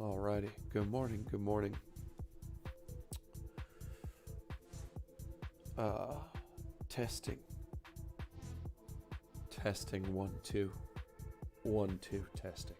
Alrighty. Good morning. Good morning. Uh, testing. Testing 1 2. 1 2 testing.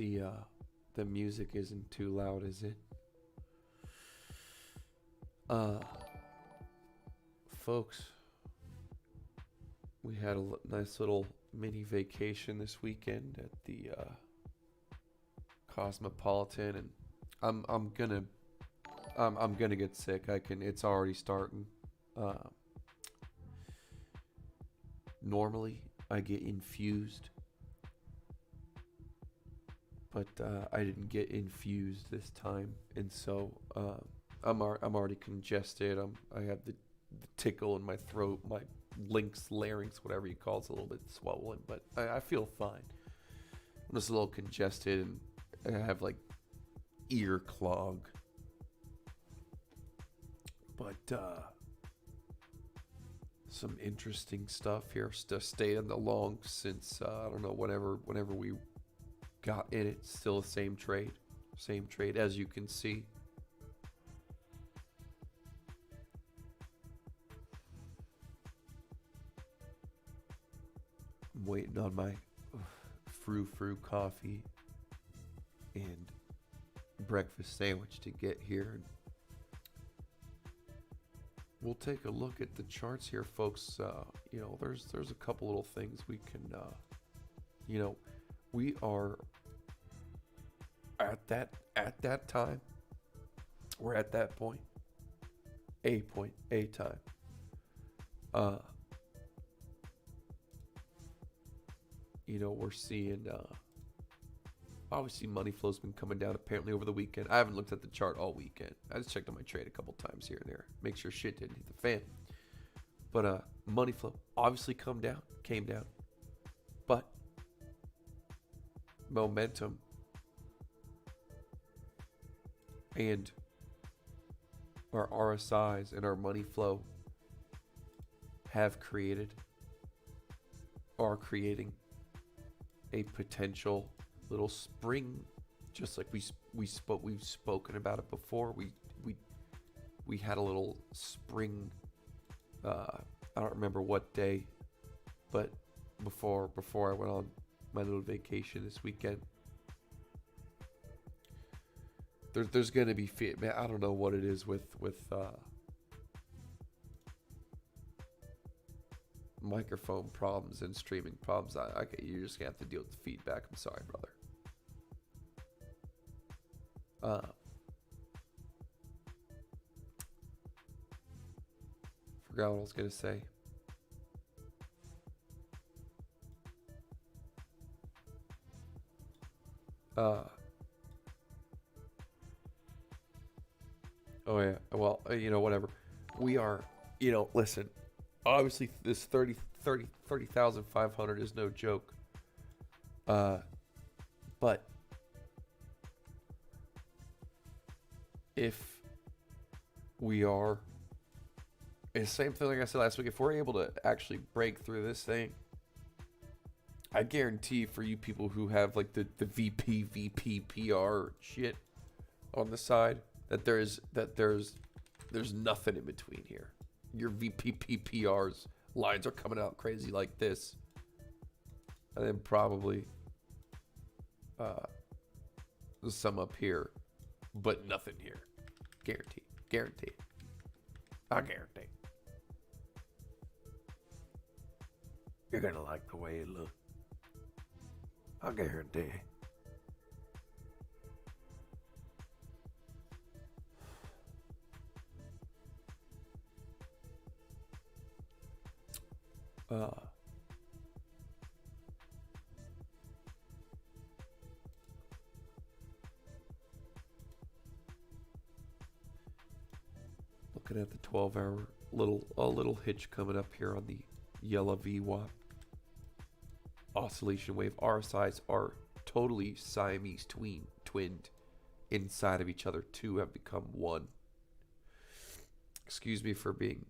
The uh the music isn't too loud, is it? Uh Folks, we had a nice little mini vacation this weekend at the Cosmopolitan, and I'm gonna I'm gonna get sick. It's already starting. Uh Normally I get infused, but I didn't get infused this time, and so I'm already congested. I have the tickle in my throat, my larynx, whatever you call it's a little bit swollen, but I feel fine. I'm just a little congested, and I have like ear clog. But some interesting stuff here. Staying along since I don't know, whenever we got in it. Still the same trade as you can see. I'm waiting on my Thru coffee and breakfast sandwich to get here. We'll take a look at the charts here, folks. There's a couple little things we can, we are at that time. We're at that point, a time. Uh, we're seeing. Obviously, money flow's been coming down apparently over the weekend. I haven't looked at the chart all weekend. I just checked on my trade a couple times here and there. Make sure shit didn't hit the fan. But money flow obviously came down. But momentum and our RSIs and our money flow are creating a potential little spring, just like we've spoken about it before. We had a little spring. I don't remember what day, but before I went on my little vacation this weekend, there's gonna be man, I don't know what it is with microphone problems and streaming problems. You're just gonna have to deal with the feedback. I'm sorry, brother. Forgot what I was gonna say. Oh yeah. Well, whatever. We are. Listen. Obviously, this 30,500 is no joke. But if we are, it's the same thing like I said last week. If we're able to actually break through this thing, I guarantee for you people who have like the VP PR shit on the side, that there's nothing in between here. Your VP PR's lines are coming out crazy like this, and then probably some up here, but nothing here. Guaranteed. I guarantee. You're gonna like the way it looks. I guarantee. Looking at the 12-hour little hitch coming up here on the yellow VWAP oscillation wave. RSIs are totally Siamese twinned inside of each other. Two have become one. Excuse me for being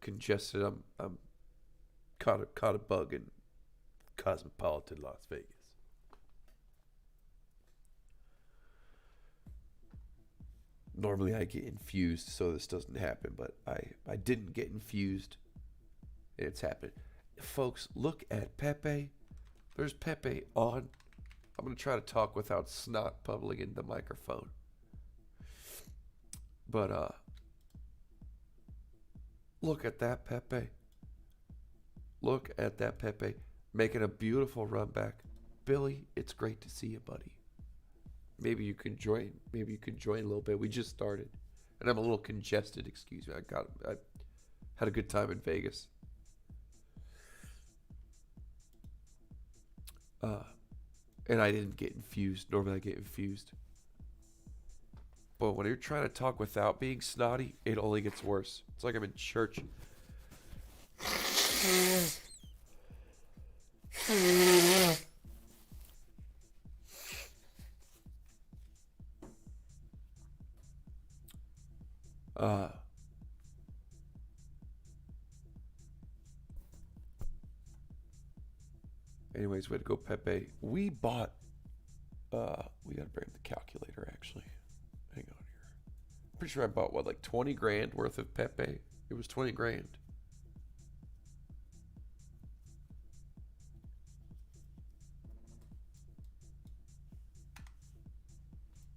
congested. I'm caught a bug in cosmopolitan Las Vegas. Normally I get infused, so this doesn't happen, but I didn't get infused. It's happened. Folks, look at Pepe. There's Pepe on. I'm going to try to talk without snot bubbling in the microphone. But, look at that Pepe. Look at that Pepe. Making a beautiful run back. Billy, it's great to see you, buddy. Maybe you can join. Maybe you can join a little bit. We just started, and I'm a little congested. Excuse me. I had a good time in Vegas. And I didn't get infused. Normally I get infused. But when you're trying to talk without being snotty, it only gets worse. It's like I'm in church. Anyways, way to go, Pepe. We bought, we gotta bring the calculator, actually. Hang on here. I'm pretty sure I bought, what, like 20 grand worth of Pepe? It was 20 grand.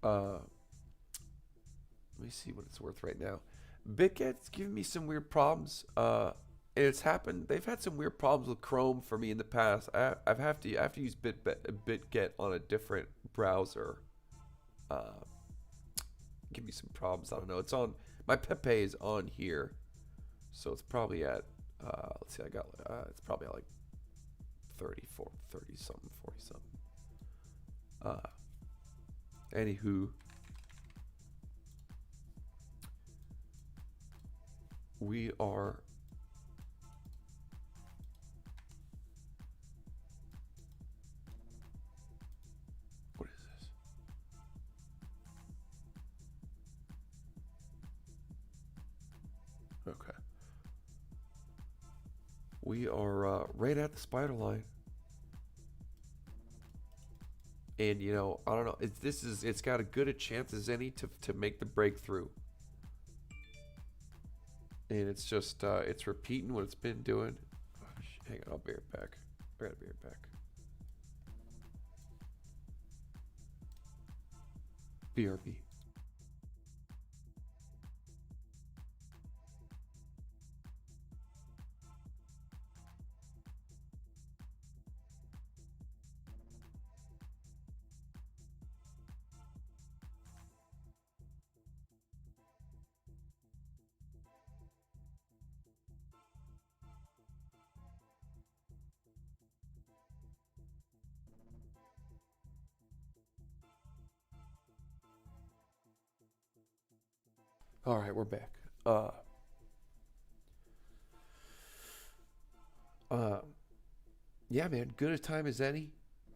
Let me see what it's worth right now. BitGet's giving me some weird problems. It's happened. They've had some weird problems with Chrome for me in the past. I have to use BitGet on a different browser. Give me some problems. I don't know. It's on my Pepe is on here, so it's probably at. Let's see. I got. It's probably at like 30 something, 40 something. Anywho. We are what is this? Okay. We are right at the spider line. And you know, I don't know, it's got as good a chance as any to make the breakthrough. And it's just, it's repeating what it's been doing. Oh, hang on, I'll be right back. I gotta be right back. BRB. All right, we're back. Yeah, man, good a time as any.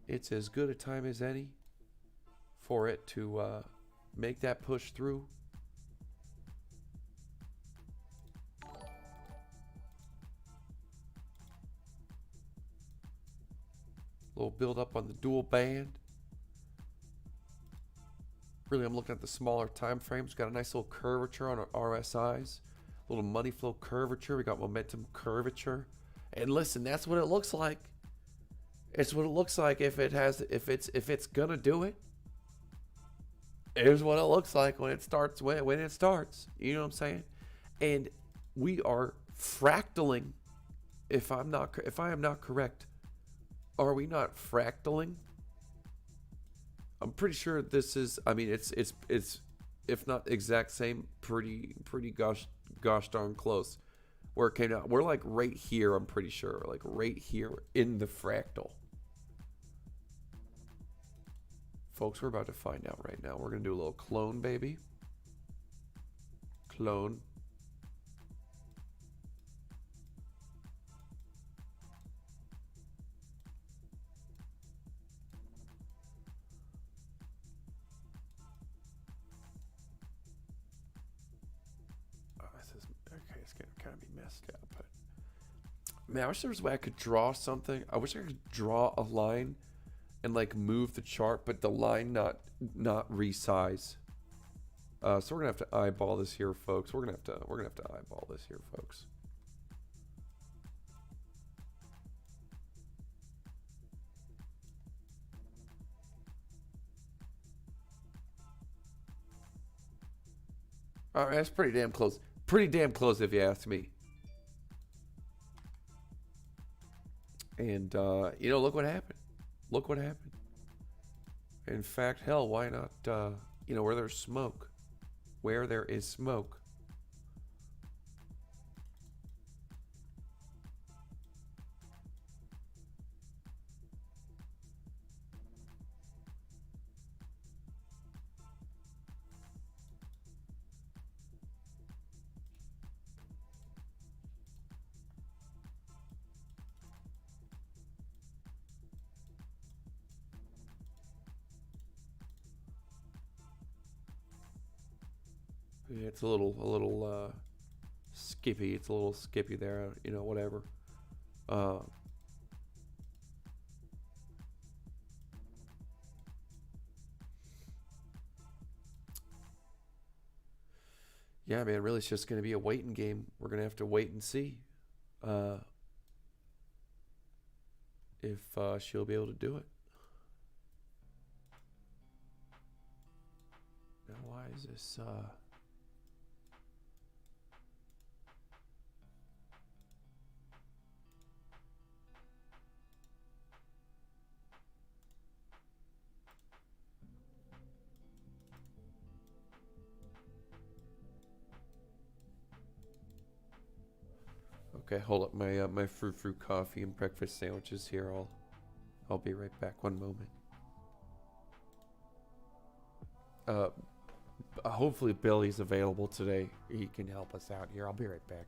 It's as good a time as any for it to make that push through. Little build up on the dual band. Really, I'm looking at the smaller time frames. Got a nice little curvature on our RSIs. A little money flow curvature. We got momentum curvature. And listen, that's what it looks like. It's what it looks like if it's gonna do it. Here's what it looks like when it starts. When it starts, you know what I'm saying? And we are fractaling if I am not correct, are we not fractaling? I'm pretty sure this is. I mean, it's if not exact same, pretty gosh darn close. Where it came out, we're like right here. I'm pretty sure, like right here in the fractal. Folks, we're about to find out right now. We're gonna do a little clone, baby. Clone. Okay, it's gonna kind of be messed up, but man, I wish there was a way I could draw something. I wish I could draw a line and like move the chart, but the line not resize. So we're gonna have to eyeball this here, folks. We're gonna have to eyeball this here, folks. All right, that's pretty damn close. Pretty damn close, if you ask me. And you know, look what happened. Look what happened. In fact, hell, why not? You know, where there's smoke, where there is smoke. Yeah, it's a little skippy. It's a little skippy there. You know, whatever. Yeah, man. Really, it's just gonna be a waiting game. We're gonna have to wait and see if she'll be able to do it. Now, why is this? Okay, hold up. My my fruit coffee and breakfast sandwiches here. I'll be right back. One moment. Hopefully Billy's available today. He can help us out here. I'll be right back.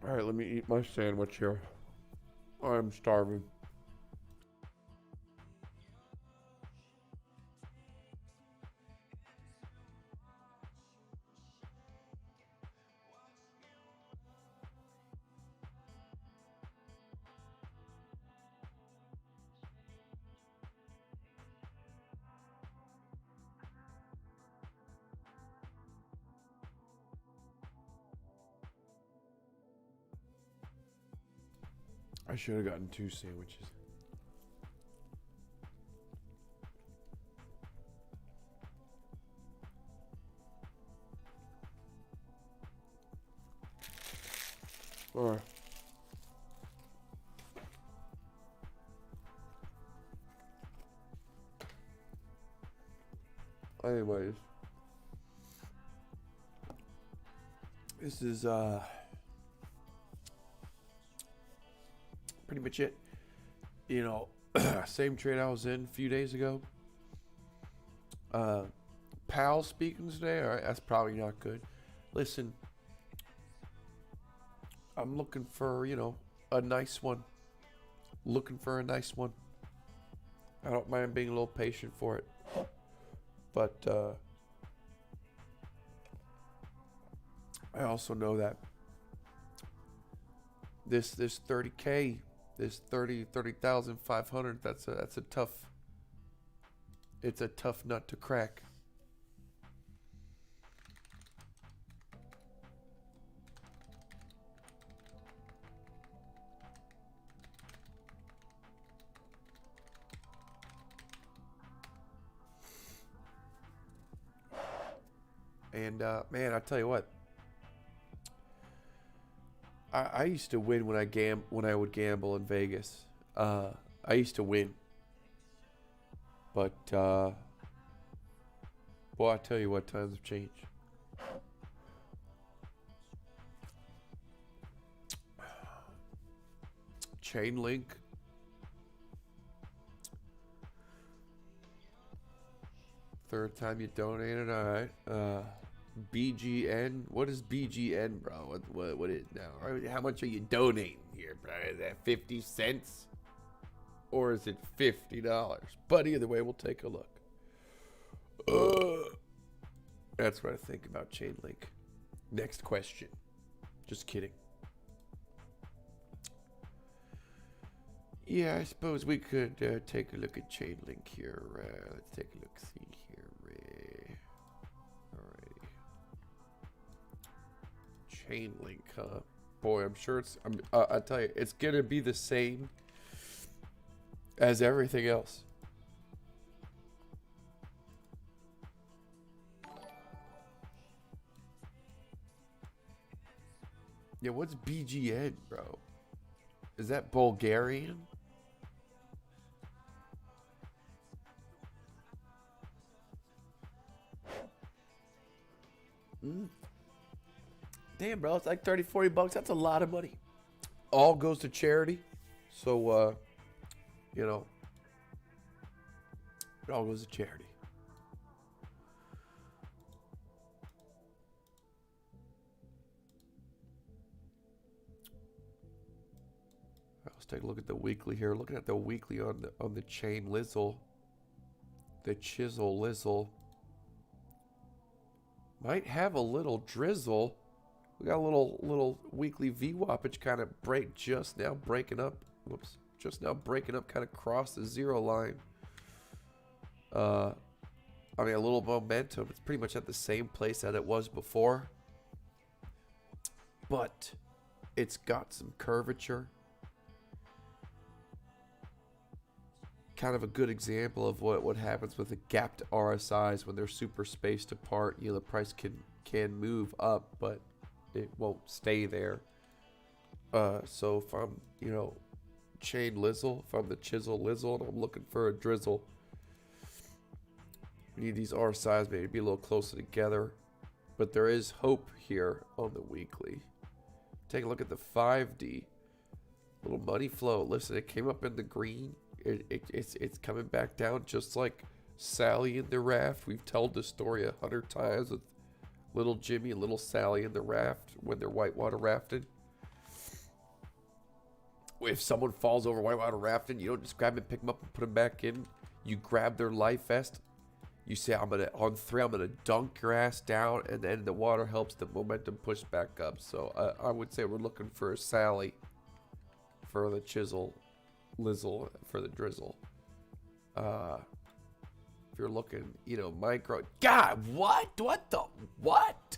All right, let me eat my sandwich here. I'm starving. I should have gotten 2 sandwiches. All right. Anyways, this is pretty much it. You know, same trade I was in a few days ago. Pal speaking today. All right, that's probably not good. Listen, I'm looking for, you know, a nice one. Looking for a nice one. I don't mind being a little patient for it. But I also know that this 30K, this 30,500, that's a tough, it's a tough nut to crack. And man, I tell you what, I used to win when I would gamble in Vegas. I used to win, but boy, I tell you what, times have changed. Chainlink. Third time you donated, all right. BGN. What is BGN, bro? What is now? How much are you donating here, bro? Is that 50 cents? Or is it $50? But either way, we'll take a look. That's what I think about Chainlink. Next question. Just kidding. Yeah, I suppose we could take a look at Chainlink here. Let's take a look, see here. Chainlink, huh? Boy, I'm sure it's. I tell you, it's gonna be the same as everything else. Yeah, what's BGN, bro? Is that Bulgarian? Damn, bro, it's like 30, 40 bucks. That's a lot of money. All goes to charity. So, you know, it all goes to charity. Let's take a look at the weekly here. Looking at the weekly on the chain lizzle. The chisel lizzle. Might have a little drizzle. We got a little weekly VWAP, kind of just now breaking up. Whoops. Just now breaking up, kind of crossed the 0 line. I mean, a little momentum. It's pretty much at the same place that it was before. But it's got some curvature. Kind of a good example of what happens with the gapped RSIs when they're super spaced apart. You know, the price can move up, but it won't stay there. So if I'm, you know, chain lizzle, if I'm the chisel lizzle and I'm looking for a drizzle, we need these RSIs maybe be a little closer together. But there is hope here on the weekly. Take a look at the 5D. Little money flow. Listen, it came up in the green. It's coming back down just like Sally in the raft. We've told this story 100 times with little Jimmy and little Sally in the raft when they're whitewater rafting. if someone falls over whitewater rafting, you don't just grab and pick them up and put them back in. You grab their life vest. You say, on 3, I'm gonna dunk your ass down, and then the water helps the momentum push back up. So I would say we're looking for a Sally for the chisel, Lizzle for the drizzle. If you're looking, you know, micro. God, what? What the? What?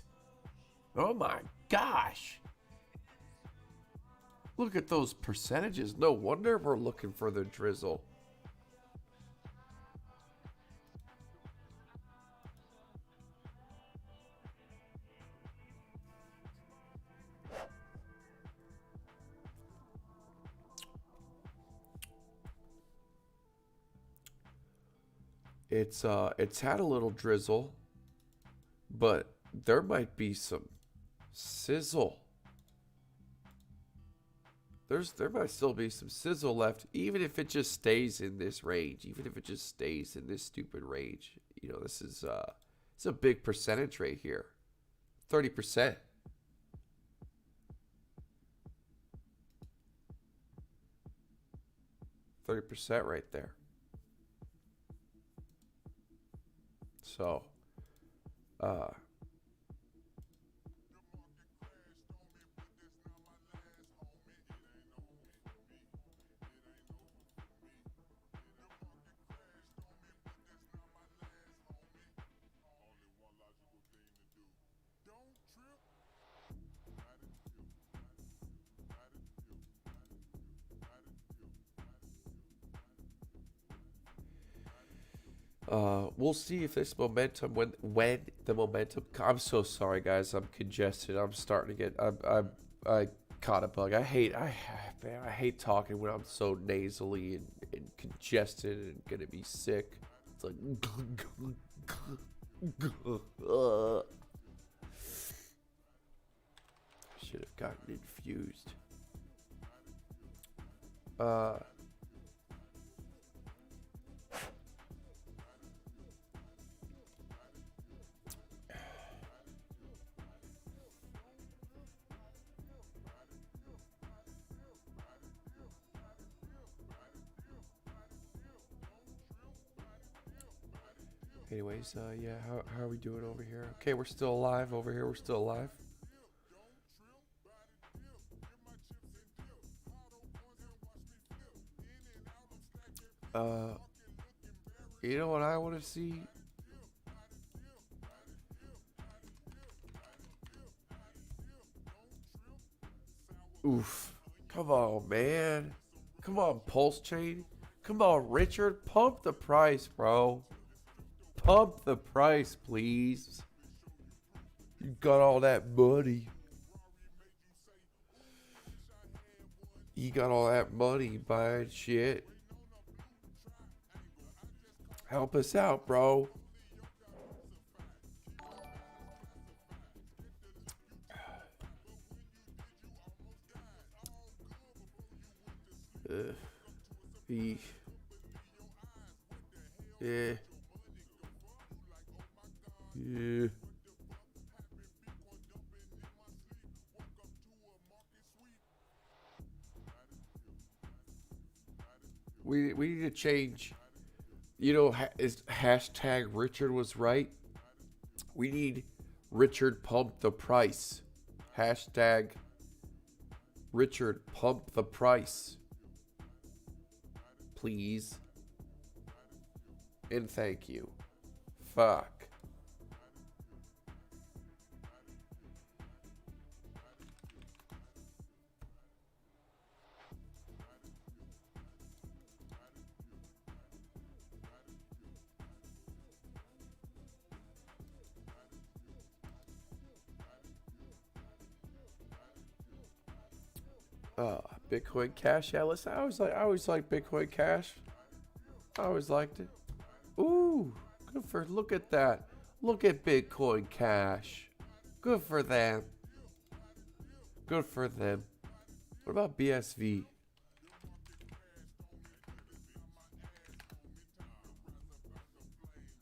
Oh my gosh. Look at those percentages. No wonder we're looking for the drizzle. It's had a little drizzle, but there might be some sizzle. There might still be some sizzle left, even if it just stays in this range, even if it just stays in this stupid range. You know, this is it's a big percentage right here. 30%. %30 right there. So, we'll see if this momentum, when the momentum. I'm so sorry, guys. I'm congested. I'm starting to get. I caught a bug. I hate talking when I'm so nasally and congested and gonna be sick. It's like. Should have gotten infused. Anyways, yeah, how are we doing over here? Okay, we're still alive over here. We're still alive. You know what I want to see? Oof. Come on, man. Come on, Pulse Chain. Come on, Richard. Pump the price, bro. Pump the price, please. You got all that money. You got all that money buying shit. Help us out, bro. Yeah. Yeah. We need to change. You know, is hashtag Richard was right. We need Richard pump the price. Hashtag Richard pump the price. Please. And thank you. Fuck. Bitcoin Cash. Yeah, listen, I always like Bitcoin Cash. I always liked it. Ooh, good for, look at that. Look at Bitcoin Cash. Good for them. Good for them. What about BSV?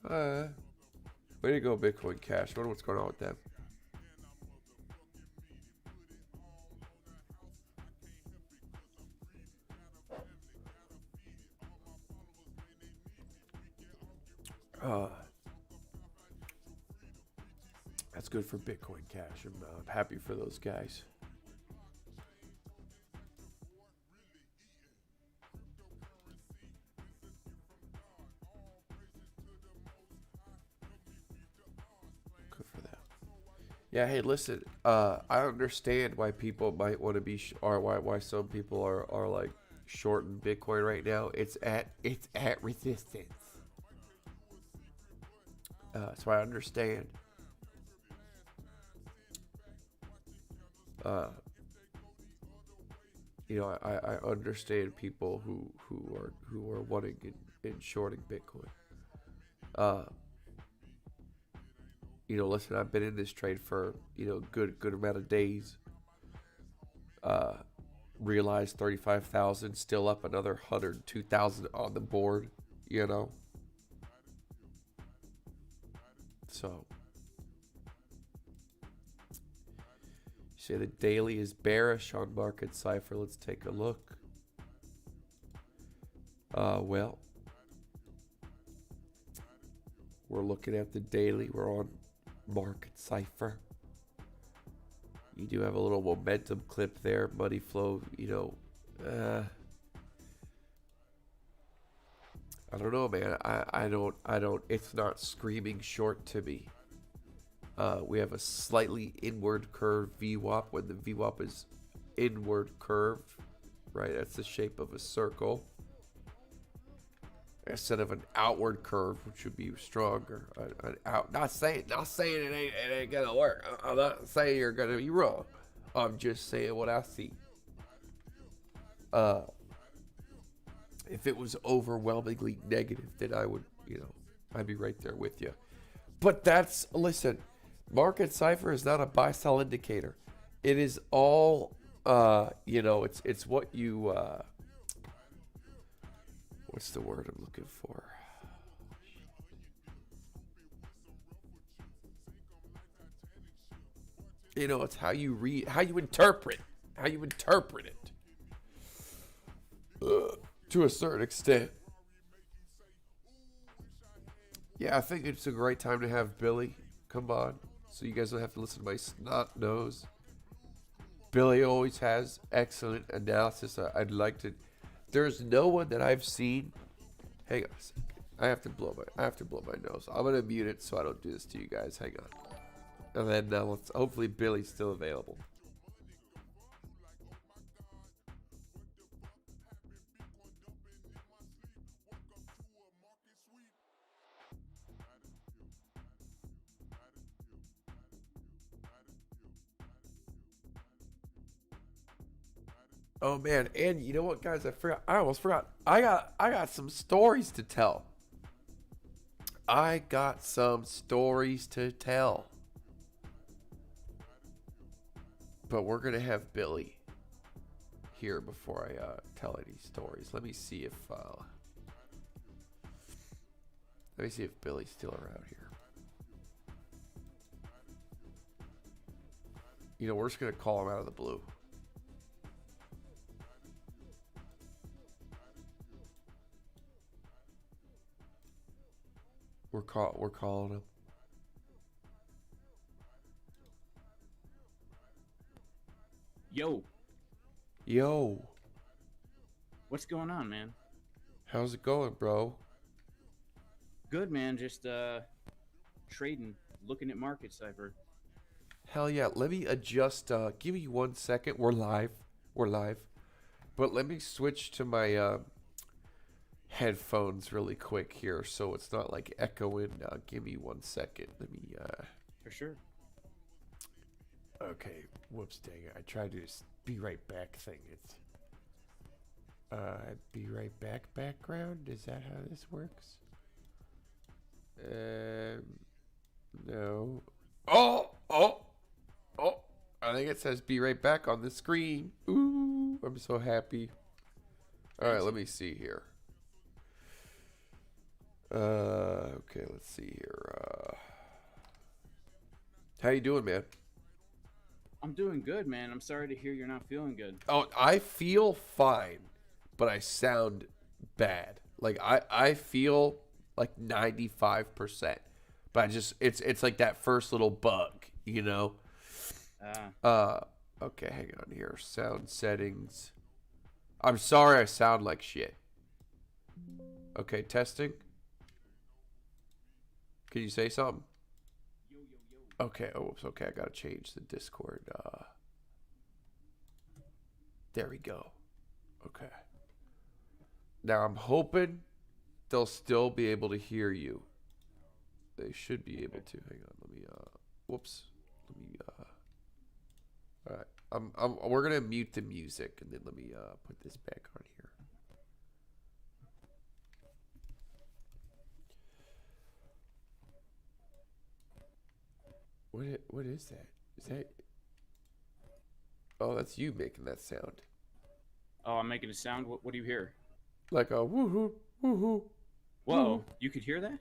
Way to go, Bitcoin Cash. I wonder what's going on with them. That's good for Bitcoin Cash. I'm happy for those guys. Good for that. Yeah. Hey, listen. I understand why people might want to be, or why some people are like shorting Bitcoin right now. It's at resistance. So I understand. You know, I understand people who are wanting in shorting Bitcoin. You know, listen, I've been in this trade for, you know, good amount of days. Realized 35,000, still up another 102,000 on the board. You know, so say the daily is bearish on Market Cipher. Let's take a look. Well, we're looking at the daily. We're on Market Cipher. You do have a little momentum clip there, money flow. You know, I don't know, man. I don't. It's not screaming short to me. We have a slightly inward curve VWAP. When the VWAP is inward curved, right? That's the shape of a circle instead of an outward curve, which would be stronger. Not saying it ain't gonna work. I'm not saying you're gonna be wrong. I'm just saying what I see. If it was overwhelmingly negative, then I would, you know, I'd be right there with you. But listen, Market Cipher is not a buy-sell indicator. It is all, you know, it's what you, what's the word I'm looking for? You know, it's how you read, how you interpret it. To a certain extent. Yeah, I think it's a great time to have Billy come on, so you guys don't have to listen to my snot nose. Billy always has excellent analysis. I'd like to. There's no one that I've seen. Hang on a second. I have to blow my nose. I'm gonna mute it so I don't do this to you guys. Hang on. And then hopefully Billy's still available. Oh man, and you know what, guys? I almost forgot. I got some stories to tell. I got some stories to tell. But we're gonna have Billy here before I tell any stories. Let me see if Billy's still around here. You know, we're just gonna call him out of the blue. We're calling him. Yo. What's going on, man? How's it going, bro? Good, man. Just trading, looking at Market Cipher. Hell yeah. Let me adjust. Give me 1 second. We're live. But let me switch to my headphones really quick here so it's not like echoing. Give me 1 second. Let me. For sure. Okay. Whoops, dang it. I tried to just be right back thing. It's. Be right back background? Is that how this works? No. Oh! I think it says be right back on the screen. Ooh, I'm so happy. All right, let me see here. Okay, let's see here. How you doing, man? I'm doing good, man. I'm sorry to hear you're not feeling good. Oh, I feel fine, but I sound bad. Like I feel like 95%, But it's like that first little bug, you know. Okay, hang on here. Sound settings. I'm sorry I sound like shit. Okay, testing. Can you say something? Yo, yo, yo. Okay, oh, whoops, okay, I gotta change the Discord. There we go. Okay. Now I'm hoping they'll still be able to hear you. They should be able to. Hang on, let me, whoops. Let me, all right. We're gonna mute the music and then let me, put this back on here. What is that? Is that? Oh, that's you making that sound. Oh, I'm making a sound. What do you hear? Like a woohoo, woohoo. Whoa, you could hear that?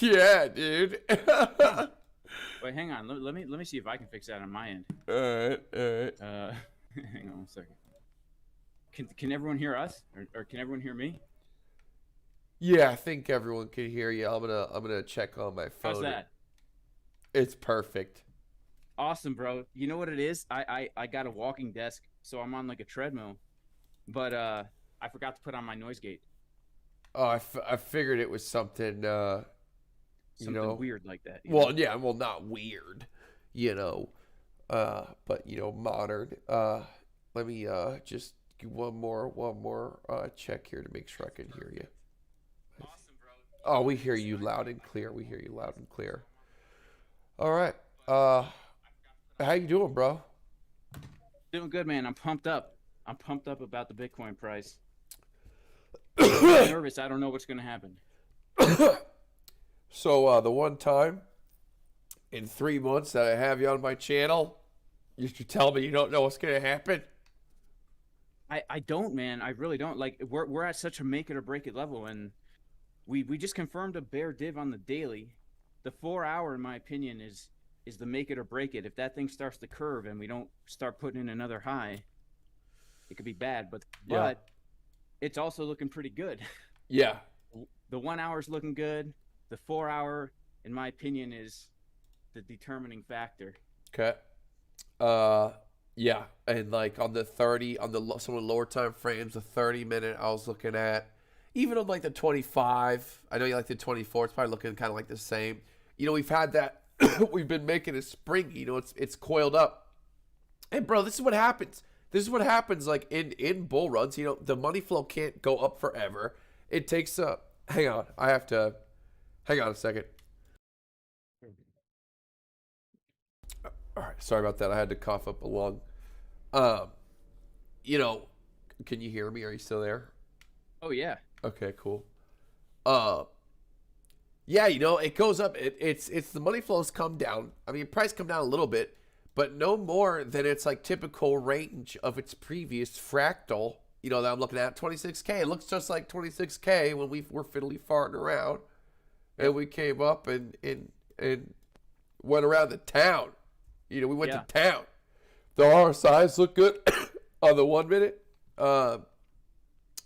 Yeah, dude. Wait, hang on. Let me see if I can fix that on my end. All right. Hang on one second. Can everyone hear us, or can everyone hear me? Yeah, I think everyone can hear you. I'm gonna check on my phone. How's that? It's perfect. Awesome, bro. You know what it is? I got a walking desk, so I'm on like a treadmill, but I forgot to put on my noise gate. Oh, I figured it was something, Something weird like that. Well, yeah, well, not weird, but modern. Let me just do one more check here to make sure I can hear you. Awesome, bro. Oh, we hear you loud and clear. We hear you loud and clear. All right. How you doing, bro? Doing good, man. I'm pumped up. I'm pumped up about the Bitcoin price. I'm nervous. I don't know what's gonna happen. So the one time in 3 months that I have you on my channel, you should tell me you don't know what's gonna happen. I don't, man. I really don't. Like we're at such a make it or break it level, and we just confirmed a bear div on the daily. The 4 hour, in my opinion, is the make it or break it. If that thing starts to curve and we don't start putting in another high, it could be bad. But it's also looking pretty good. Yeah. The 1 hour is looking good. The 4 hour, in my opinion, is the determining factor. Okay. Yeah, and like on the 30, on some of the lower time frames, the 30-minute I was looking at, even on like the 25. I know you like the 24. It's probably looking kind of like the same. We've had that. We've been making it springy. It's coiled up. And bro, this is what happens. This is what happens. Like in bull runs, the money flow can't go up forever. It takes a. Hang on, I have to. Hang on a second. All right, sorry about that. I had to cough up a lung. Can you hear me? Are you still there? Oh yeah. Okay, cool. Yeah, it goes up. It's the money flows come down. I mean, price come down a little bit, but no more than its like typical range of its previous fractal. That I'm looking at 26K. It looks just like 26K when we were fiddly farting around, and we came up and went around the town. We went to town. The RSIs look good on the 1 minute.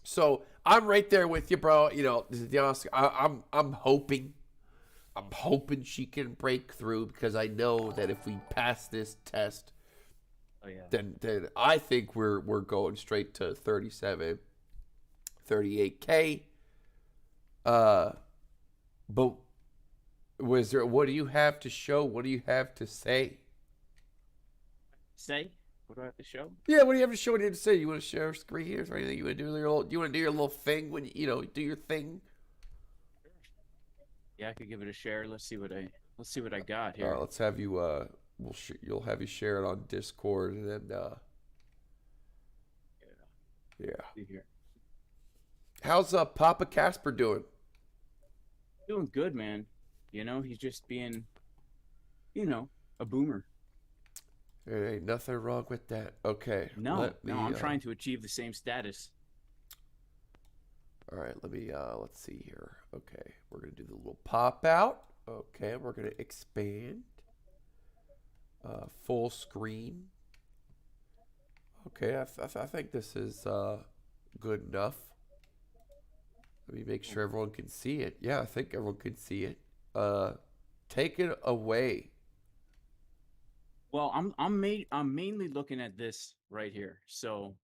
So I'm right there with you, bro. This is the honest. I'm hoping she can break through, because I know that if we pass this test, then I think we're going straight to 37, 38K. But what do you have to show? What do you have to say? What do I have to show? Yeah, what do you have to show? What do you have to say? You want to share screen or anything? You want to do your little thing when do your thing? Yeah, I could give it a share. Let's see what I got here. All right, let's have you. You'll have you share it on Discord, and then yeah. See here. How's Papa Casper doing? Doing good, man. He's just being, a boomer. There ain't nothing wrong with that. Okay. No, I'm trying to achieve the same status. All right, let's see here. Okay, we're going to do the little pop out. Okay, we're going to expand. Full screen. Okay, I think this is good enough. Let me make sure everyone can see it. Yeah, I think everyone can see it. Take it away. Well, I'm mainly looking at this right here. So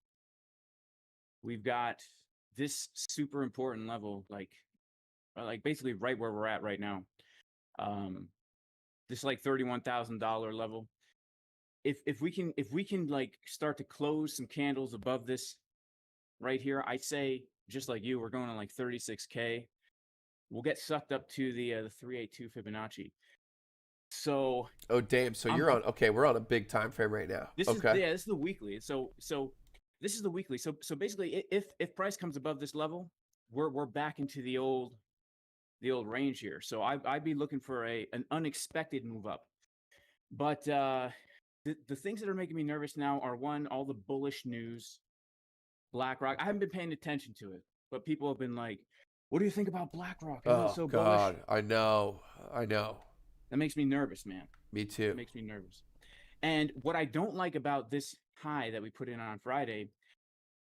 we've got this super important level, like basically right where we're at right now. Um, this like $31,000 level. If we can like start to close some candles above this right here, I say just like you, we're going to like 36K. We'll get sucked up to the 382 Fibonacci. So Oh damn! So I'm you're on. Okay, we're on a big time frame right now. this is Okay. yeah, this is the weekly. So this is the weekly. So basically, if price comes above this level, we're back into the old range here. So I'd be looking for an unexpected move up. But the things that are making me nervous now are one, all the bullish news. BlackRock. I haven't been paying attention to it, but people have been like, "What do you think about BlackRock? Everyone's Oh so bullish." God, I know. I know. That makes me nervous, man. Me That too. makes me nervous. And what I don't like about this high that we put in on Friday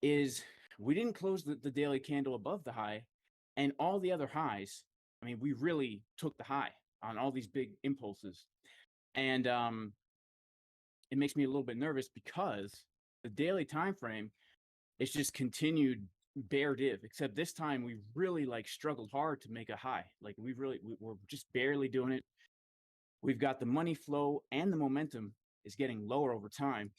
is we didn't close the daily candle above the high, and all the other highs. I mean, we really took the high on all these big impulses, and it makes me a little bit nervous because the daily time frame is just continued bear div. Except this time we really like struggled hard to make a high. Like we're just barely doing it. We've got the money flow and the momentum is getting lower over time,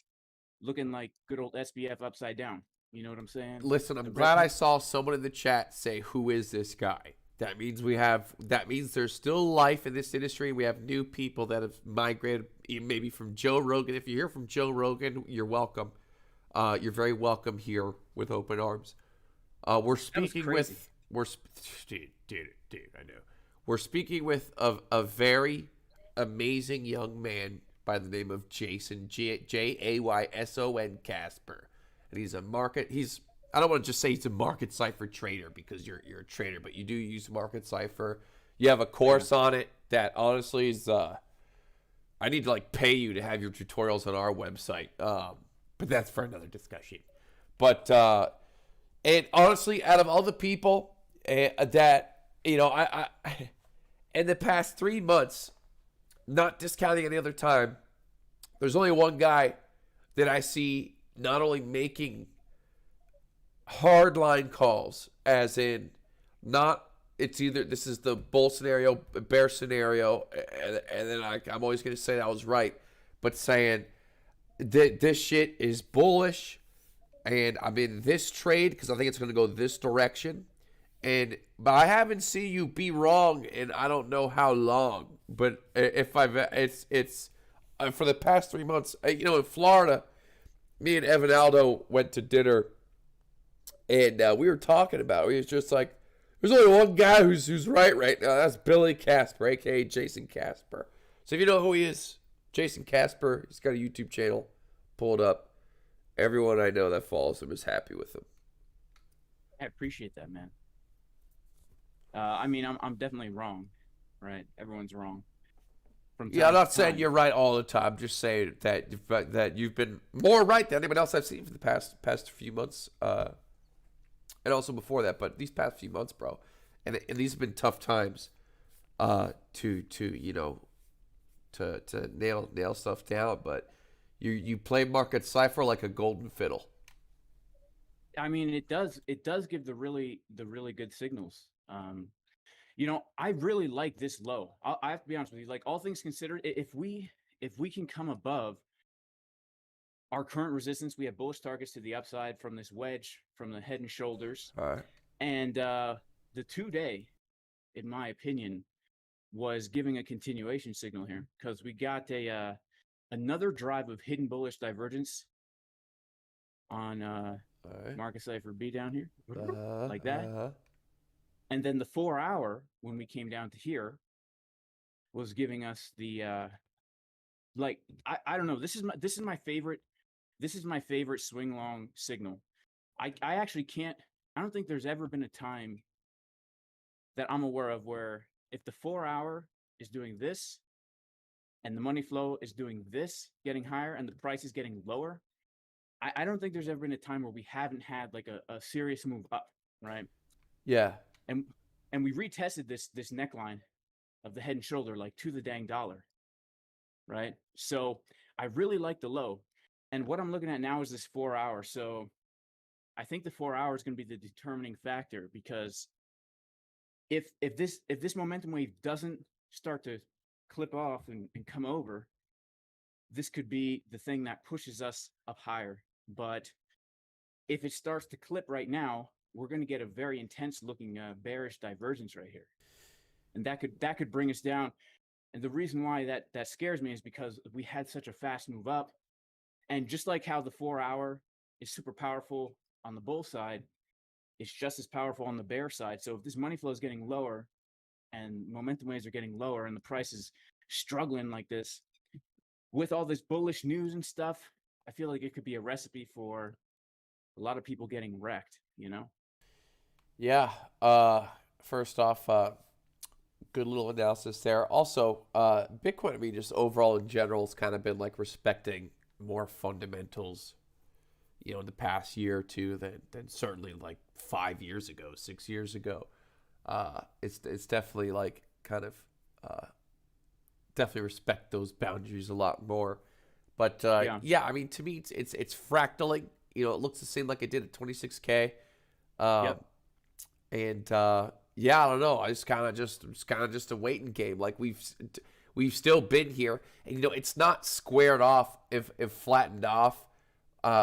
looking like good old SBF upside down. You know what I'm saying? Listen, The I'm red glad I pen. saw someone in the chat say, "Who is this guy?" That means we have. That means there's still life in this industry. We have new people that have migrated, maybe from Joe Rogan. If you're here from Joe Rogan, you're welcome. You're very welcome here with open arms. We're That was speaking crazy. with dude. I know. We're speaking with a very amazing young man by the name of Jason Jayson Casper, and he's a market. He's I don't want to just say he's a market cipher trader because you're a trader, but you do use market cipher. You have a Yeah. course on it that honestly is. I need to like pay you to have your tutorials on our website, but that's for another discussion. But and honestly, out of all the people that I in the past 3 months, not discounting any other time, there's only one guy that I see not only making hard line calls, as in not it's either this is the bull scenario, bear scenario, and then I'm always going to say that I was right, but saying that this shit is bullish and I'm in this trade because I think it's going to go this direction. But I haven't seen you be wrong in I don't know how long. But if I've it's for the past 3 months. In Florida, me and Evan Aldo went to dinner, and we were talking about it. He was just like, "There's only one guy who's right now. That's Billy Casper, aka Jason Casper." So if you know who he is, Jason Casper, he's got a YouTube channel. Pull it up. Everyone I know that follows him is happy with him. I appreciate that, man. I mean, I'm definitely wrong, right? Everyone's wrong from Yeah, I'm time not to saying time. you're right all the time. Just saying that you've been more right than anyone else I've seen for the past few months, and also before that. But these past few months, bro, and these have been tough times, to nail stuff down. But you play market cipher like a golden fiddle. I mean, it does give the really good signals. I really like this low. I have to be honest with you. Like all things considered, if we can come above our current resistance, we have bullish targets to the upside from this wedge from the head and shoulders, All right. and the 2-day, in my opinion, was giving a continuation signal here because we got another drive of hidden bullish divergence on All right. market cipher B down here, Uh like huh. that. And then the 4 hour, when we came down to here, was giving us the like I don't know. This is my favorite swing long signal. I actually can't. I don't think there's ever been a time that I'm aware of where if the 4 hour is doing this and the money flow is doing this, getting higher, and the price is getting lower. I don't think there's ever been a time where we haven't had like a serious move up, right? Yeah. And and we retested this neckline of the Head and Shoulder, like to the dang dollar, right? So I really like the low. And what I'm looking at now is this 4 hour. So I think the 4 hour is going to be the determining factor, because if this momentum wave doesn't start to clip off and come over, this could be the thing that pushes us up higher. But if it starts to clip right now, we're going to get a very intense looking bearish divergence right here, and that could bring us down. And the reason why that scares me is because we had such a fast move up, and just like how the 4 hour is super powerful on the bull side, it's just as powerful on the bear side. So if this money flow is getting lower and momentum waves are getting lower and the price is struggling like this with all this bullish news and stuff, I feel like it could be a recipe for a lot of people getting wrecked, you know? Yeah. First off, good little analysis there. Also, Bitcoin, I mean, just overall in general, has kind of been like respecting more fundamentals, you know, in the past year or two than certainly like 5 years ago, 6 years ago. It's definitely like kind of definitely respect those boundaries a lot more. But Yeah. yeah, I mean, to me, it's fractaling. You know, it looks the same like it did at 26K. Um, Yep. and yeah, I don't know. I just kind of just a waiting game. Like we've still been here, and you know, it's not squared off if flattened off,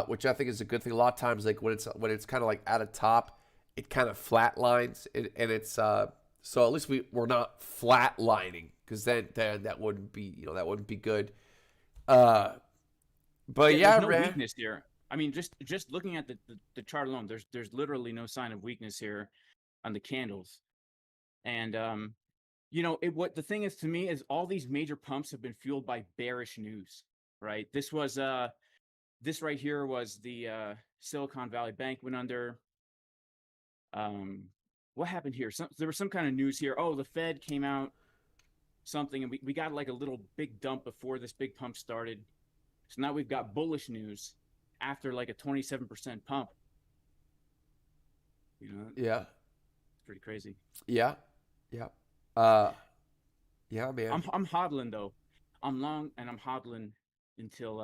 which I think is a good thing. A lot of times, like when it's kind of like at a top, it kind of flat lines, and it's so at least we're not flatlining, because then that wouldn't be, you know, that wouldn't be good. Uh, but Yeah, there's yeah, no man. weakness here. I mean, just looking at the chart alone, there's literally no sign of weakness here on the candles. And you know, what the thing is to me is all these major pumps have been fueled by bearish news, right? This right here was the Silicon Valley Bank went under. Um, what happened here? There was some kind of news here. Oh, the Fed came out something, and we got like a little big dump before this big pump started. So now we've got bullish news after like a 27% pump. You know, Yeah, it's pretty crazy. yeah, yeah. Uh, yeah, man. I'm hodling though. I'm long and I'm hodling until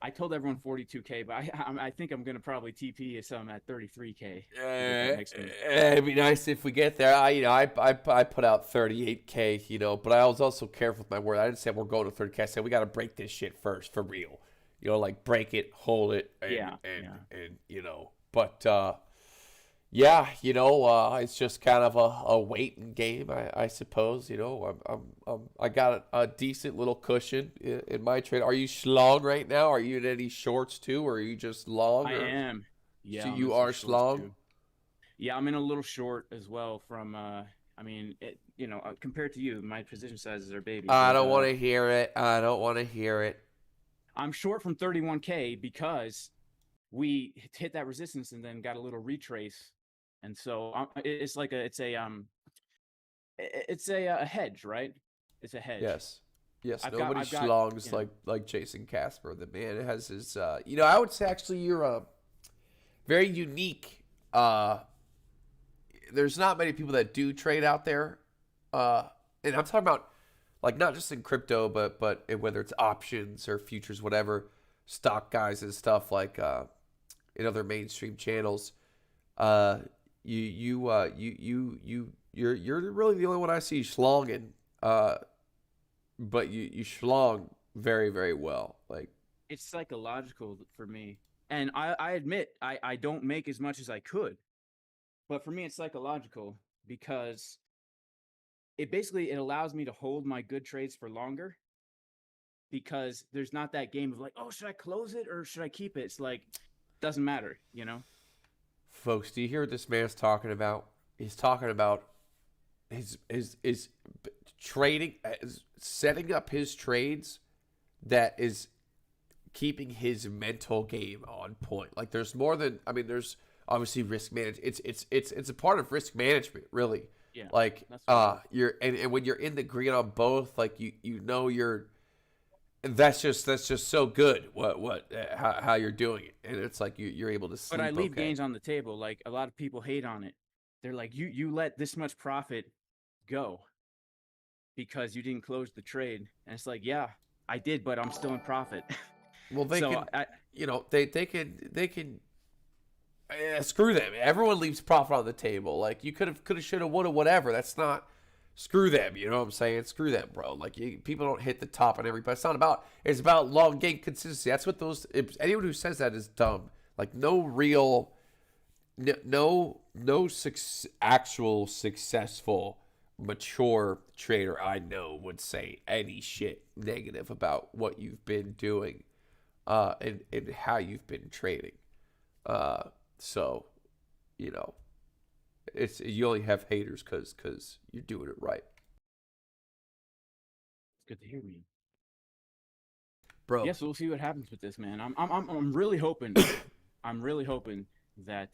I told everyone 42K, but I think I'm gonna probably TP some at 33K to get that next move. It'd be nice if we get there. I put out 38K, you know, but I was also careful with my word. I didn't say we're going to 30K. I said we got to break this shit first for real. You know, like break it, hold it, Yeah, and yeah. and you know. But yeah, you know, it's just kind of a waiting game, I suppose. You know, I got a decent little cushion in my trade. Are you schlong right now? Are you in any shorts too, or are you just long? I Or am. so Yeah, I'm in you some are shorts schlong? too. Yeah, I'm in a little short as well from I mean, you know, compared to you, my position sizes are baby, I but don't want to hear it. I don't want to hear it. I'm short from 31K because we hit that resistance and then got a little retrace. And so it's like a hedge, right? It's a hedge. Yes. Yes, nobody I've got, schlongs you know, like Jason Casper. The man has his you know, I would say actually you're very unique. There's not many people that do trade out there. Uh and I'm talking about like not just in crypto, but whether it's options or futures, whatever, stock guys and stuff like in other mainstream channels. Uh you're really the only one I see schlonging. But you schlong very, very well. Like, it's psychological for me. And I admit I don't make as much as I could. But for me, it's psychological because it allows me to hold my good trades for longer, because there's not that game of like, oh, should I close it or should I keep it? It's like, doesn't matter, you know? folks, do you hear what this man's talking about? He's talking about his trading, setting up his trades that is keeping his mental game on point. Like, there's more than, I mean, there's obviously risk management. It's a part of risk management, really. Yeah, Like, that's what it is. you're and when you're in the green on both, like you know you're. And that's just so good. How you're doing it, and it's like you're able to But I sleep leave okay. gains on the table. Like a lot of people hate on it. They're like, you let this much profit go. because you didn't close the trade. And it's like, yeah, I did, but I'm still in profit. Well, they So can, they can screw them. Everyone leaves profit on the table. Like you could have, should have, would have, whatever. That's not. Screw them. You know what I'm saying? Screw them, bro. Like people don't hit the top on everybody. It's not about. It's about long game consistency. That's what those. Anyone who says that is dumb. Like no real, no actual successful mature trader I know would say any shit negative about what you've been doing, and how you've been trading. So, you know, you only have haters because you're doing it right, it's good to hear, me. bro. Yes, we'll see what happens with this, man. I'm really hoping. I'm really hoping that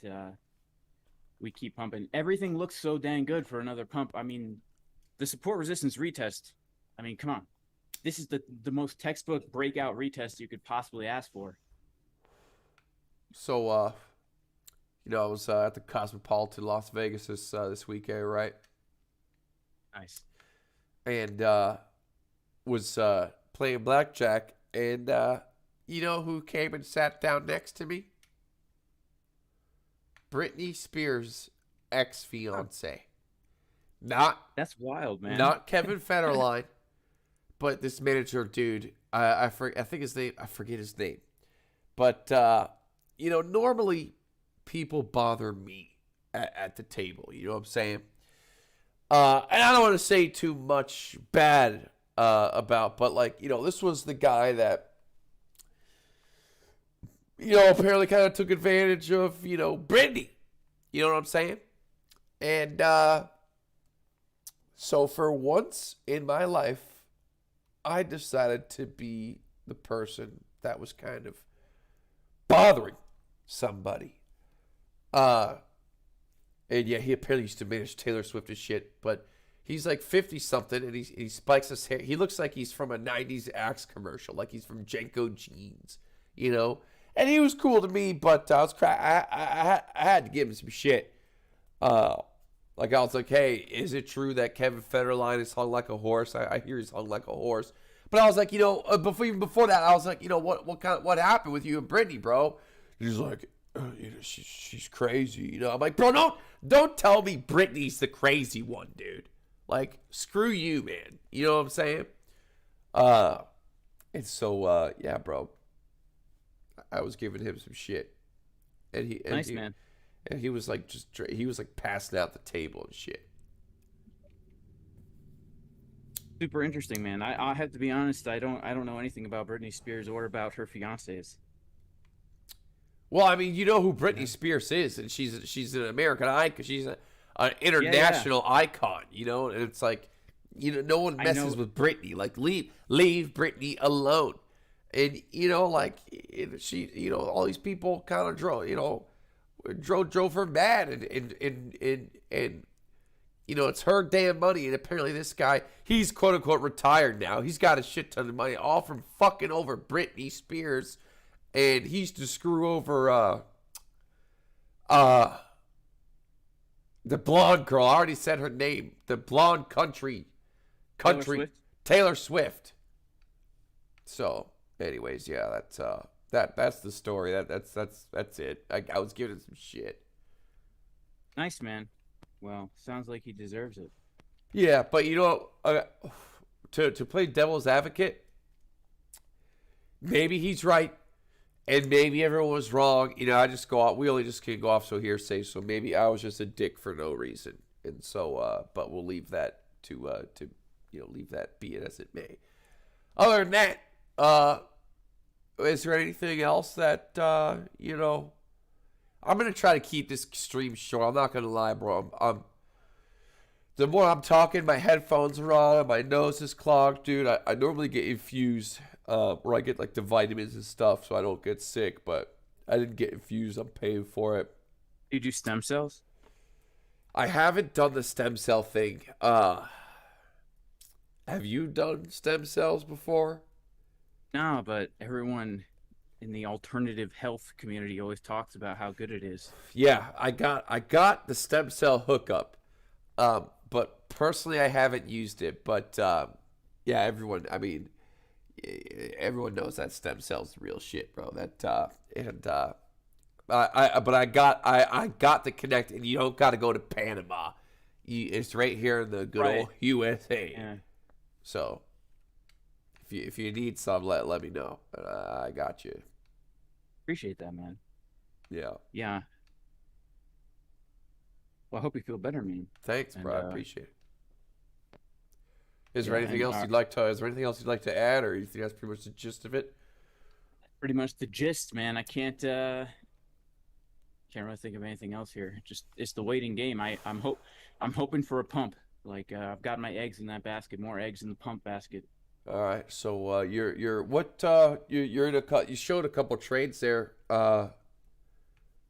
we keep pumping. Everything looks so dang good for another pump. I mean, the support resistance retest. I mean, come on. This is the most textbook breakout retest you could possibly ask for. So, I was at the Cosmopolitan Las Vegas this weekend, right? Nice. And was playing blackjack, and you know who came and sat down next to me? Britney Spears' ex-fiance. That's wild, man. Not Kevin Federline, but this manager dude. I think his name. I forget his name. But normally people bother me at the table. You know what I'm saying? And I don't want to say too much bad about, but this was the guy that apparently kind of took advantage of Britney. You know what I'm saying? And so for once in my life, I decided to be the person that was kind of bothering somebody. And yeah, he apparently used to manage Taylor Swift and shit, but he's like 50 something, and he spikes his hair. He looks like he's from a 90s Axe commercial, like he's from Jenko Jeans, And he was cool to me, but I was I had to give him some shit. I was like, hey, is it true that Kevin Federline is hung like a horse? I hear he's hung like a horse. But I was like, before that, I was like, what happened with you and Brittany, bro? He's like, she's crazy, I'm like, bro, don't tell me Brittany's the crazy one, dude. Like, screw you, man. You know what I'm saying? And so, yeah, bro. I was giving him some shit, and nice, man. And he was like, he was like passing out the table and shit. Super interesting, man. I have to be honest. I don't know anything about Britney Spears or about her fiancés. Well, I mean, you know who Britney Spears is, and she's an American icon. She's an international icon, and it's like, no one messes with Britney. Like, leave Britney alone. And she, all these people kind of drove her mad, and it's her damn money. And apparently this guy, he's quote unquote retired now. He's got a shit ton of money, all from fucking over Britney Spears, and he used to screw over the blonde girl. I already said her name. The blonde country Taylor Swift. So. Anyways, yeah, that's the story. That's it. I was giving him some shit. Nice, man. Well, sounds like he deserves it. Yeah, but to play devil's advocate, maybe he's right, and maybe everyone was wrong. I just go off. We only just can go off so hearsay. So maybe I was just a dick for no reason, and so but we'll leave that to leave that be it as it may. Other than that. Is there anything else that, I'm going to try to keep this stream short. I'm not going to lie, bro. The more I'm talking, my headphones are on, my nose is clogged, dude. I normally get infused, where I get, like, the vitamins and stuff so I don't get sick, but I didn't get infused. I'm paying for it. Do you do stem cells? I haven't done the stem cell thing. Have you done stem cells before? No, but everyone in the alternative health community always talks about how good it is. Yeah, I got the stem cell hookup, but personally, I haven't used it, but yeah, everyone. I mean, everyone knows that stem cells real shit, bro. That and but I got the connect, and you don't got to go to Panama. It's right here in the good Right. old USA. Yeah. So if you need some, let me know. I got you. Appreciate that, man. Yeah. Yeah. Well, I hope you feel better, man. Thanks, And bro. I appreciate it. Is yeah, there anything and else you'd like to? Is there anything else you'd like to add, or you think that's pretty much the gist of it? pretty much the gist, man. I can't really think of anything else here. Just it's the waiting game. I'm hoping for a pump. Like I've got my eggs in that basket, more eggs in the pump basket. All right. So you're what you're in you showed a couple trades there.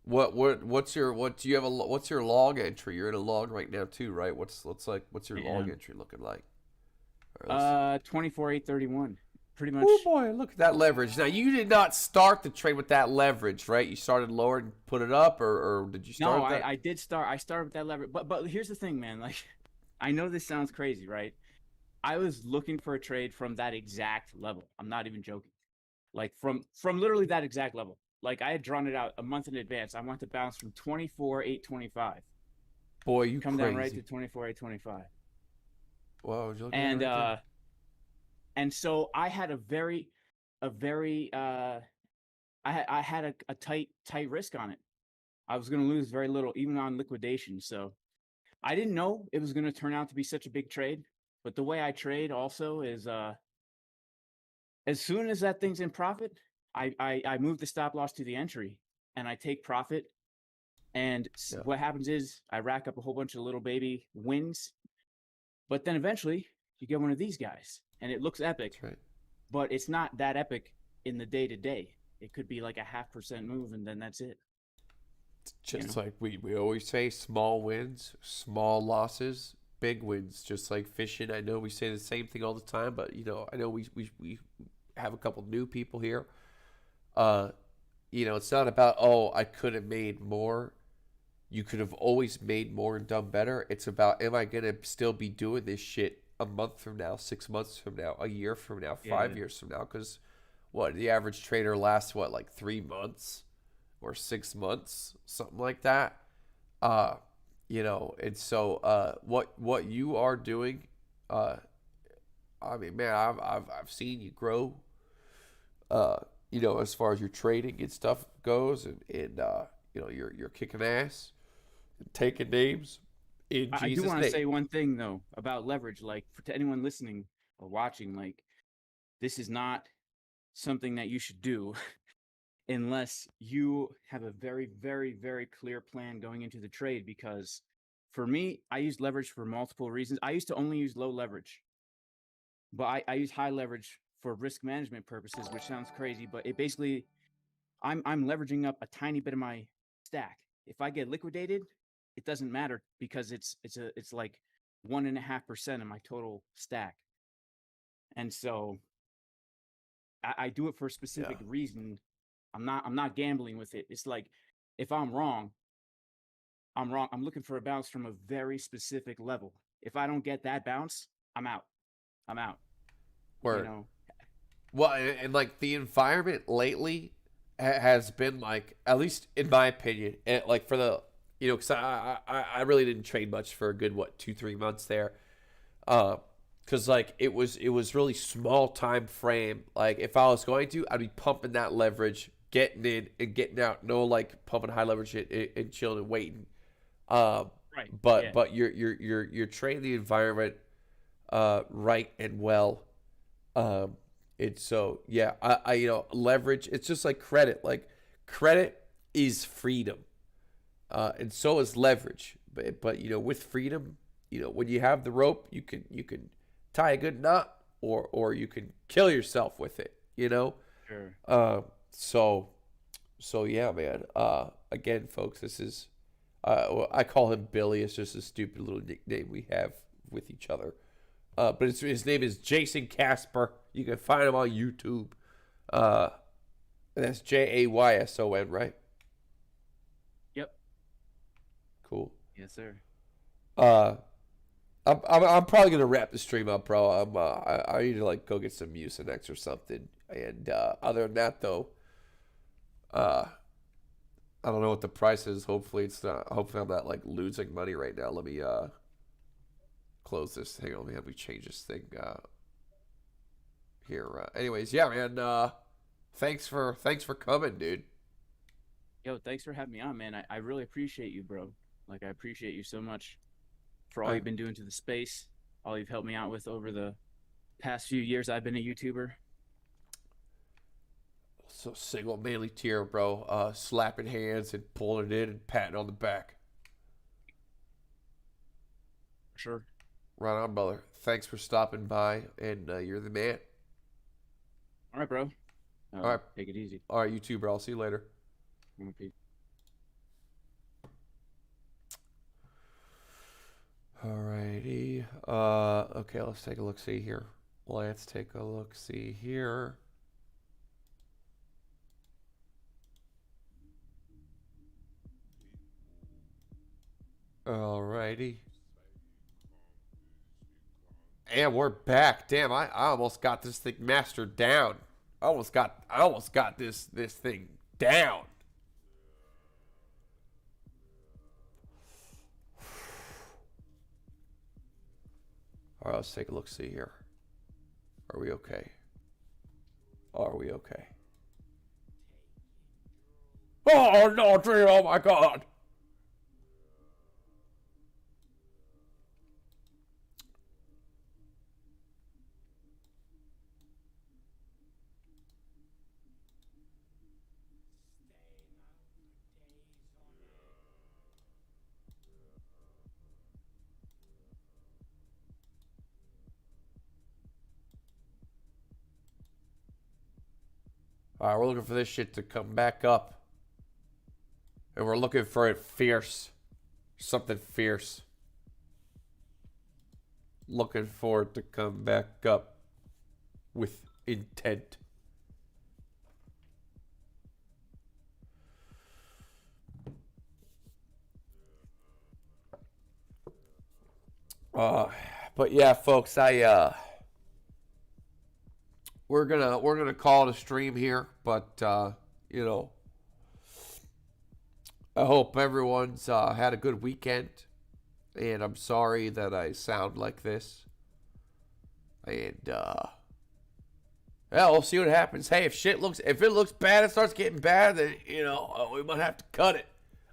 What's your do you have what's your log entry? You're in a log right now too, right? What's your log entry looking like? Right, 24,831. Pretty much. Oh boy, look at that leverage. Now you did not start the trade with that leverage, right? You started lower and put it up, or did you start? No, I did start. I started with that leverage, but here's the thing, man. Like, I know this sounds crazy, right? I was looking for a trade from that exact level. I'm not even joking. Like from literally that exact level. Like I had drawn it out a month in advance. I want to bounce from 24,825. Boy, you come crazy. down right to 24,825. Wow, you looking And right and so I had I had a tight risk on it. I was going to lose very little, even on liquidation. So I didn't know it was going to turn out to be such a big trade. But the way I trade also is, as soon as that thing's in profit, I move the stop loss to the entry and I take profit. And Yeah. what happens is I rack up a whole bunch of little baby wins. But then eventually you get one of these guys and it looks epic. That's right. But it's not that epic in the day to day. It could be like a 0.5% move and then that's it. Just like we always say, small wins, small losses, big wins. Just like fishing. I know we say the same thing all the time, but I know we have a couple new people here. It's not about, oh, I could have made more. You could have always made more and done better. It's about, am I gonna still be doing this shit a month from now, 6 months from now, a year from now, 5 years from now? Because the average trader lasts like 3 months or 6 months, something like that. And so what you are doing, I mean, man, I've seen you grow, as far as your trading and stuff goes, and you're kicking ass and taking names in Jesus' name. I do want to say one thing though about leverage, like to anyone listening or watching, like this is not something that you should do unless you have a very, very, very clear plan going into the trade. Because for me, I use leverage for multiple reasons. I used to only use low leverage, but I use high leverage for risk management purposes, which sounds crazy, but it basically, I'm leveraging up a tiny bit of my stack. If I get liquidated, it doesn't matter because it's like 1.5% of my total stack. And so I do it for a specific reason. I'm not gambling with it. It's like if I'm wrong, I'm wrong. I'm looking for a bounce from a very specific level. If I don't get that bounce, I'm out. Word. Well, and like the environment lately has been like, at least in my opinion, and like for the because I really didn't trade much for a good 2-3 months there, because like it was really small time frame. Like if I was going to, I'd be pumping that leverage, getting in and getting out, no like pumping high leverage and chilling and waiting. But you're trading the environment right and well. It's so I leverage. It's just like credit. Like credit is freedom, and so is leverage. But with freedom, when you have the rope, you can tie a good knot, or you can kill yourself with it. Sure. So yeah, man. Again, folks, this is I call him Billy. It's just a stupid little nickname we have with each other. But his name is Jason Casper. You can find him on YouTube. That's Jayson, right? Yep. Cool. Yes, sir. I'm probably gonna wrap the stream up, bro. I need to like go get some Mucinex or something. And other than that, though, I don't know what the price is. Hopefully it's not. Hopefully I'm not like losing money right now. Let me close this thing. Let me have me change this thing here. Anyways, yeah, man. Thanks for coming, dude. Yo, thanks for having me on, man. I really appreciate you, bro. Like, I appreciate you so much for all you've been doing to the space, all you've helped me out with over the past few years I've been a YouTuber. So single manly tier, bro. Slapping hands and pulling it in and patting on the back. Sure. Right on, brother. Thanks for stopping by, and you're the man. All right, bro. All right. Take it easy. All right, you too, bro. I'll see you later. Okay. Alrighty. Okay, let's take a look. See here. Let's take a look. See here. Alrighty. And we're back. Damn, I almost got this thing mastered down. I almost got this thing down. All right, let's take a look. See here. Are we okay? Are we okay? Oh no, Tree! Oh my God! All right, we're looking for this shit to come back up. And we're looking for it fierce. Something fierce. Looking for it to come back up with intent. But yeah, folks, we're gonna call it a stream here, but you know, I hope everyone's had a good weekend, and I'm sorry that I sound like this. And yeah, we'll see what happens. Hey, if it looks bad, it starts getting bad, then you know we might have to cut it.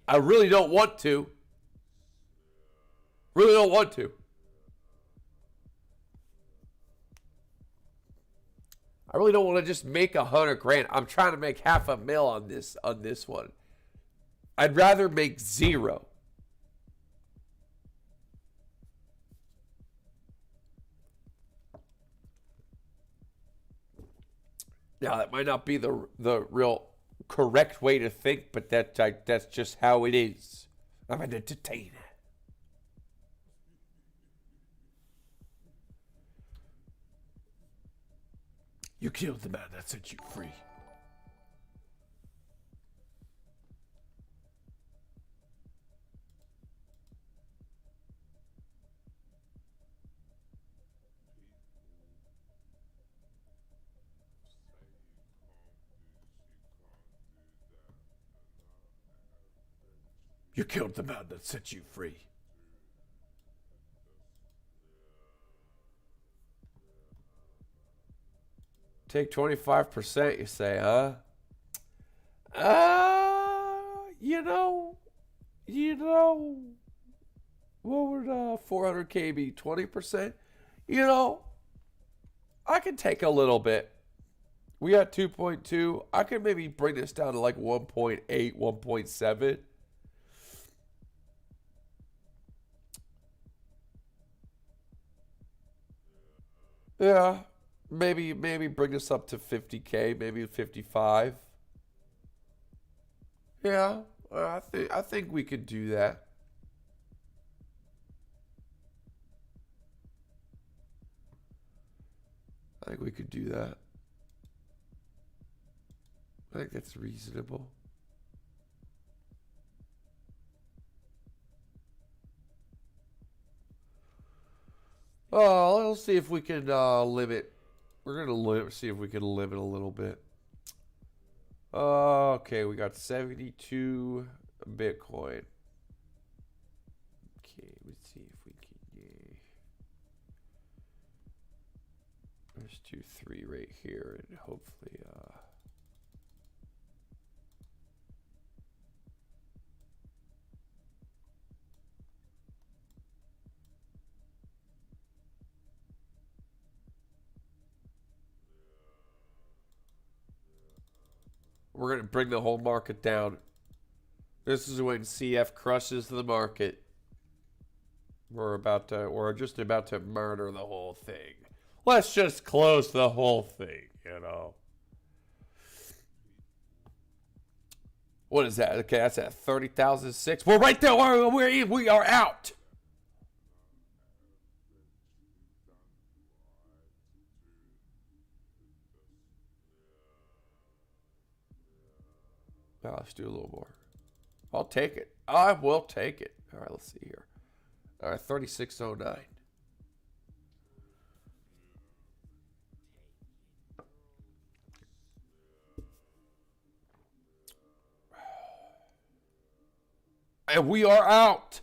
I really don't want to. Really don't want to. I really don't want to just make $100 grand. I'm trying to make $500,000 on this one. I'd rather make zero. Now that might not be the real correct way to think, but that's just how it is. I'm an entertainer. You killed the man that set you free. You killed the man that set you free. Take 25%, you say, huh? You know, what would 400K be? 20%? You know, I can take a little bit. We got 2.2. I could maybe bring this down to like 1.8, 1.7. Yeah. Maybe bring this up to 50K, maybe 55. Yeah, I think we could do that. I think we could do that. I think that's reasonable. We'll see if we can limit. We're gonna see if we can limit a little bit. Okay, we got 72 Bitcoin. Okay, let's see if we can. Let's do 3 right here, and hopefully, we're gonna bring the whole market down. This is when CF crushes the market. We're just about to murder the whole thing. Let's just close the whole thing, you know. What is that? Okay, that's at 30,006. We're right there. We are out. Now let's do a little more. I'll take it. I will take it. All right, let's see here. All right, 3609. And we are out.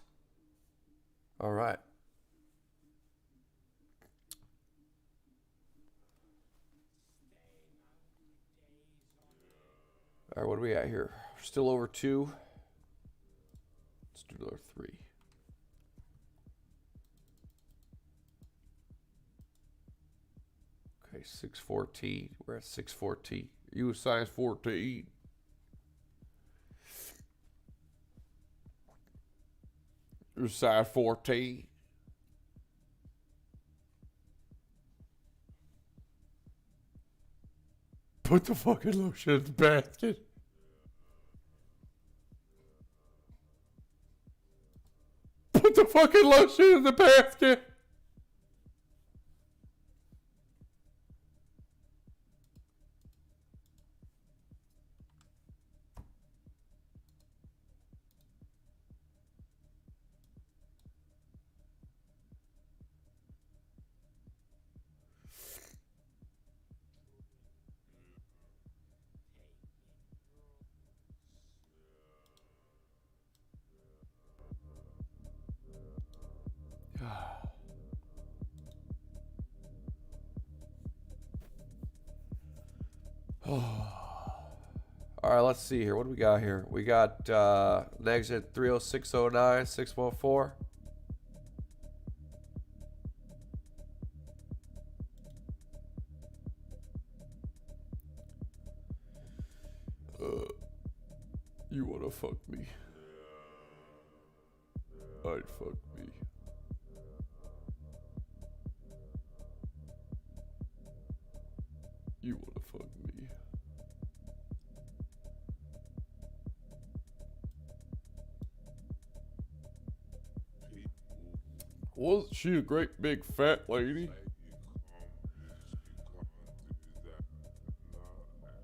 All right. All right, what are we at here? Still over 2. Let's do another 3. Okay, 614. We're at 614. You a size 14. You're size 14. Put the fucking lotion in the basket. Put the fucking lotion in the basket. All right, let's see here. What do we got here? We got next at 30609, 614. You wanna fuck me? I'd fuck me. You wanna fuck me? Wasn't she a great big fat lady?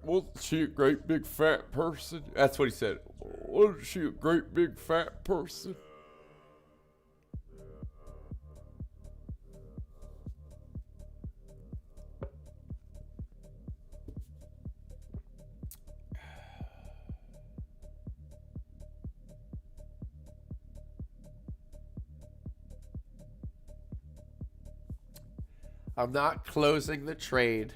Wasn't she a great big fat person? That's what he said. Wasn't she a great big fat person? I'm not closing the trade.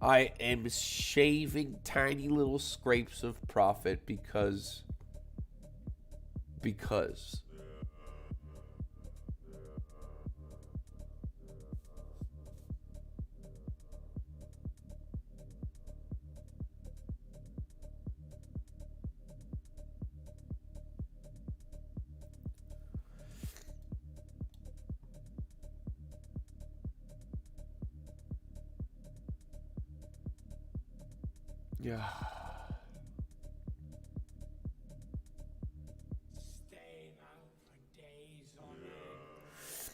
I am shaving tiny little scrapes of profit because. Yeah. Staying out for days on end.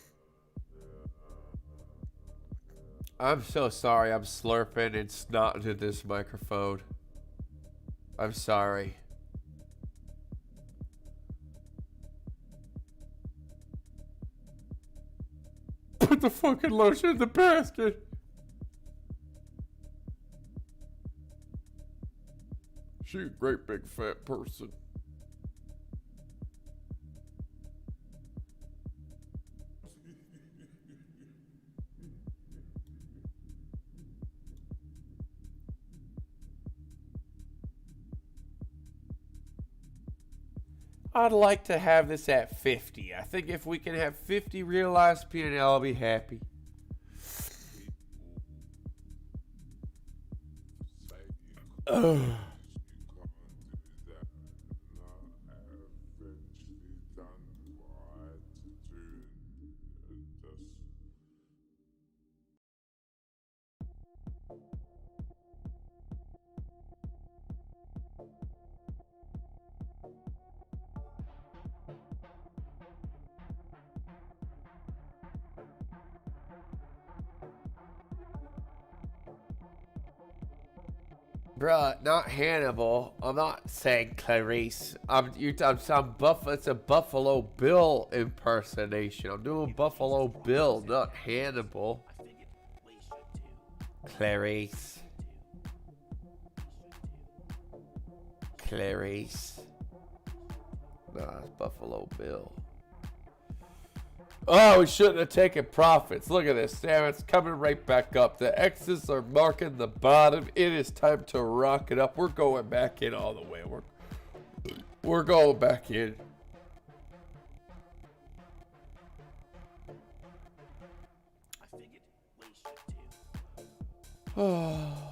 I'm so sorry. I'm slurping and snot into this microphone. I'm sorry. Put put the fucking lotion in the basket. She a great big fat person. I'd like to have this at 50. I think if we can have 50 realized P&L, I'll be happy. Ugh. Bruh, not Hannibal. I'm not saying Clarice. It's a Buffalo Bill impersonation. I'm doing Buffalo Bill, not Hannibal. Clarice. Clarice. Nah, it's Buffalo Bill. Oh, we shouldn't have taken profits. Look at this, Sam. It's coming right back up. The X's are marking the bottom. It is time to rock it up. We're going back in all the way. We're going back in. I figured we should too.